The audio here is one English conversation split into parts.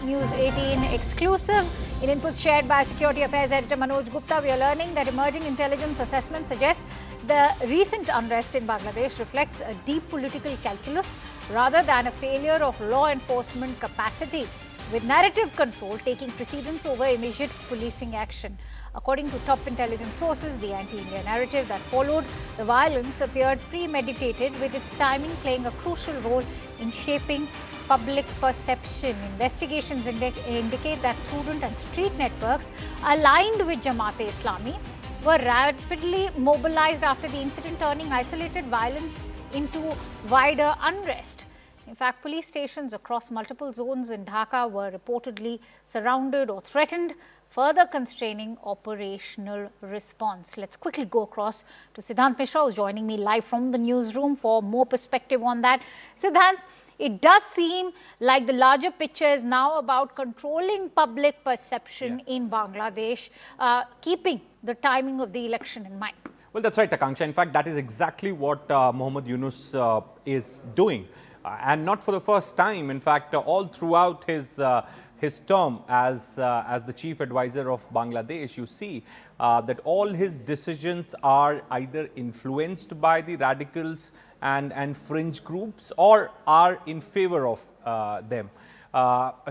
News 18 exclusive. In inputs shared by Security Affairs Editor Manoj Gupta, we are learning that emerging intelligence assessment suggests the recent unrest in Bangladesh reflects a deep political calculus rather than a failure of law enforcement capacity, with narrative control taking precedence over immediate policing action. According to top intelligence sources, the anti-India narrative that followed the violence appeared premeditated, with its timing playing a crucial role in shaping public perception. Investigations indicate that student and street networks aligned with Jamaat-e-Islami were rapidly mobilized after the incident, turning isolated violence into wider unrest. In fact, police stations across multiple zones in Dhaka were reportedly surrounded or threatened, further constraining operational response. Let's quickly go across to Siddhant Mishra, who's joining me live from the newsroom for more perspective on that. Siddhant, it does seem like the larger picture is now about controlling public perception in Bangladesh, keeping the timing of the election in mind. Well, that's right, Akanksha. In fact, that is exactly what Muhammad Yunus is doing. And not for the first time. In fact, all throughout his term as the Chief Adviser of Bangladesh, you see that all his decisions are either influenced by the radicals and fringe groups or are in favor of them.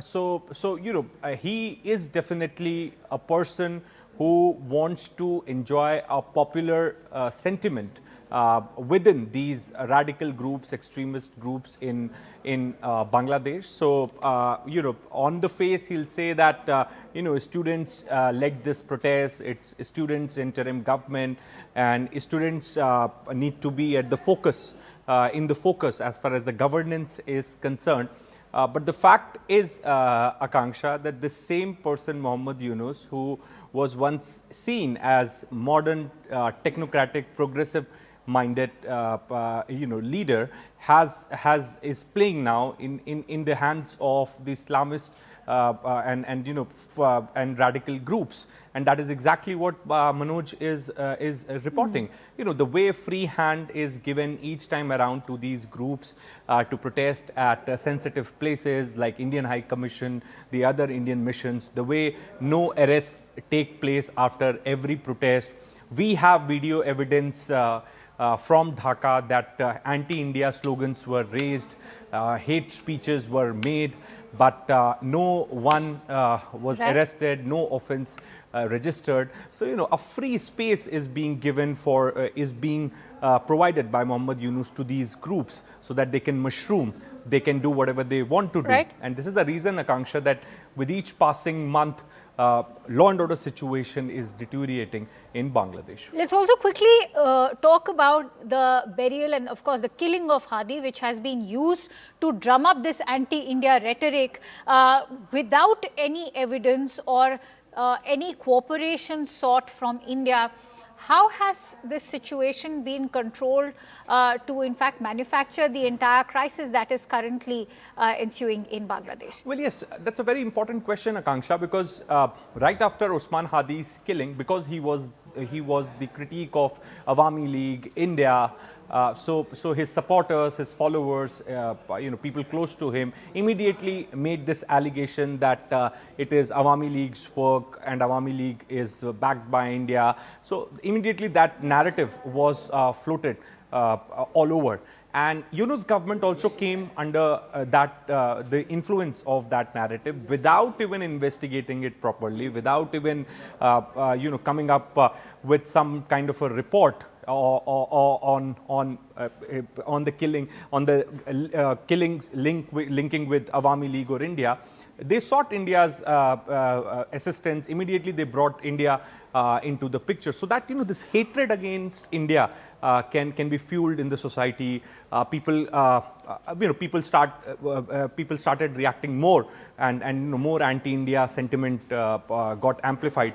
So you know, he is definitely a person who wants to enjoy a popular sentiment within these radical groups, extremist groups in Bangladesh. So, you know, on the face, he'll say that, you know, students led this protest, it's students, interim government, and students need to be at the focus, in the focus as far as the governance is concerned. But the fact is, Akanksha, that the same person, Muhammad Yunus, who was once seen as modern, technocratic, progressive minded you know, leader is playing now in the hands of the Islamist and you know and radical groups, and that is exactly what Manoj is reporting. You know, the way free hand is given each time around to these groups to protest at sensitive places like Indian High Commission, the other Indian missions, the way no arrests take place after every protest. We have video evidence from Dhaka that anti-India slogans were raised, hate speeches were made, but no one was arrested, no offense registered. So, you know, a free space is being given for, provided by Muhammad Yunus to these groups so that they can mushroom, they can do whatever they want to do. Right. And this is the reason, Akanksha, that with each passing month, law and order situation is deteriorating in Bangladesh. Let's also quickly talk about the burial and, of course, the killing of Hadi, which has been used to drum up this anti-India rhetoric without any evidence or any cooperation sought from India. How has this situation been controlled to, in fact, manufacture the entire crisis that is currently ensuing in Bangladesh? Well, yes, that's a very important question, Akanksha, because right after Osman Hadi's killing, because he was the critique of Awami League, India, so his supporters, his followers, you know, people close to him immediately made this allegation that it is Awami League's work and Awami League is backed by India. So immediately that narrative was floated all over. And Yunus government also came under the influence of that narrative without even investigating it properly, without even you know, coming up with some kind of a report on the killing, on the killings linking with Awami League or India. They sought India's assistance. Immediately they brought India into the picture, so that, you know, this hatred against India can be fueled in the society. People, you know, people started reacting more, and you know, more anti-India sentiment got amplified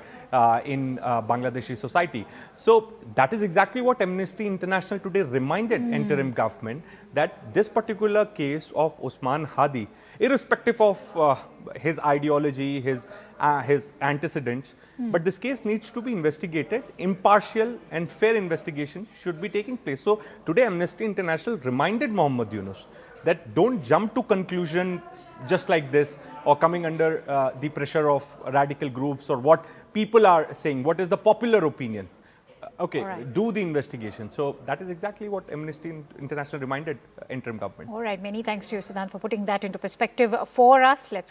in Bangladeshi society. So that is exactly what Amnesty International today reminded interim government, that this particular case of Osman Hadi, irrespective of his ideology, his antecedents, but this case needs to be investigated. Impartial and fair investigation should be taking place. So today Amnesty International reminded Muhammad Yunus that don't jump to conclusion just like this, or coming under the pressure of radical groups, or what people are saying, what is the popular opinion. Okay, right. do the investigation. So that is exactly what Amnesty International reminded interim government. All right, many thanks to you, Siddhant, for putting that into perspective for us. Let's